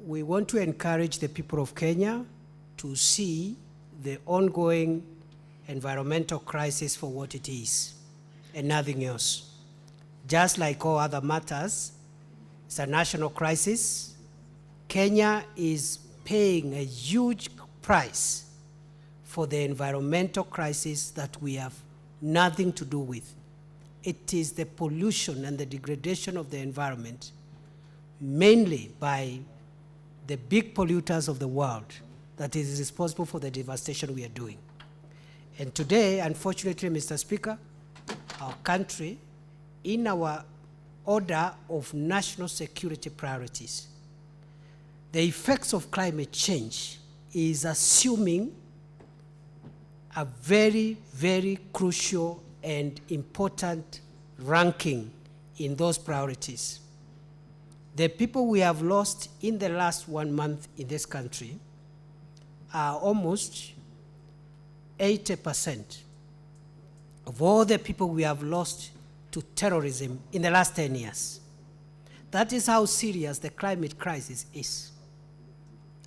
we want to encourage the people of Kenya to see the ongoing environmental crisis for what it is and nothing else. Just like all other matters, it's a national crisis. Kenya is paying a huge price for the environmental crisis that we have nothing to do with. It is the pollution and the degradation of the environment, mainly by the big polluters of the world, that is responsible for the devastation we are doing. And today, unfortunately, Mr. Speaker, our country, in our order of national security priorities, the effects of climate change is assuming a very, very crucial and important ranking in those priorities. The people we have lost in the last 1 month in this country are almost 80% of all the people we have lost to terrorism in the last 10 years. That is how serious the climate crisis is.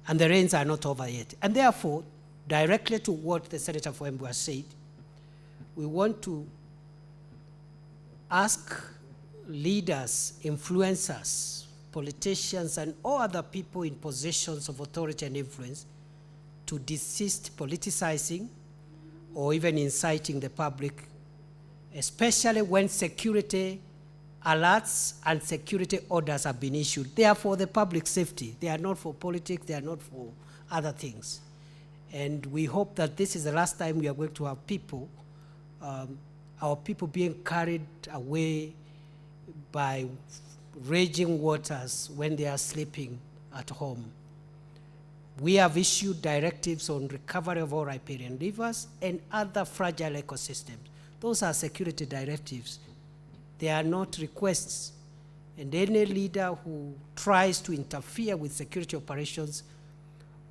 And the rains are not over yet. And therefore, directly to what the Senator for Embu has said, we want to ask leaders, influencers, politicians, and all other people in positions of authority and influence to desist politicizing or even inciting the public, especially when security alerts and security orders have been issued. They are for the public safety. They are not for politics. They are not for other things. And we hope that this is the last time we are going to have people, our people being carried away by raging waters when they are sleeping at home. We have issued directives on recovery of all riparian rivers and other fragile ecosystems. Those are security directives. They are not requests. And any leader who tries to interfere with security operations,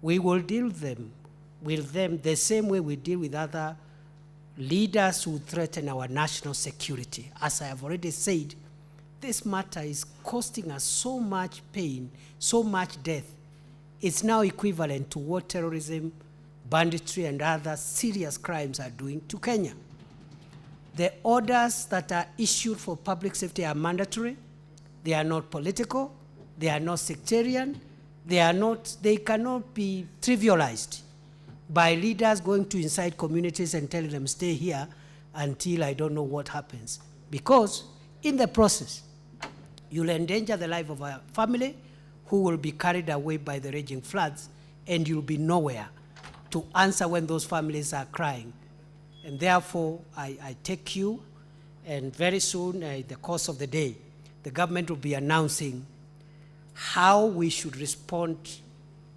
we will deal with them the same way we deal with other leaders who threaten our national security. As I have already said, this matter is costing us so much pain, so much death. It's now equivalent to what terrorism, banditry, and other serious crimes are doing to Kenya. The orders that are issued for public safety are mandatory. They are not political. They are not sectarian. They cannot be trivialized by leaders going to inside communities and telling them, stay here until I don't know what happens. Because in the process, you'll endanger the life of a family who will be carried away by the raging floods, and you'll be nowhere to answer when those families are crying. And therefore, I take you, and very soon, in the course of the day, the government will be announcing how we should respond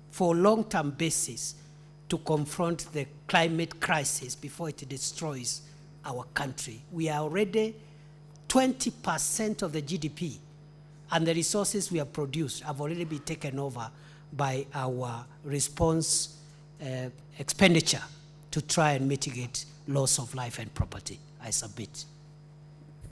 for a long-term basis to confront the climate crisis before it destroys our country. We are already 20% of the GDP, and the resources we have produced have already been taken over by our response expenditure to try and mitigate loss of life and property. I submit.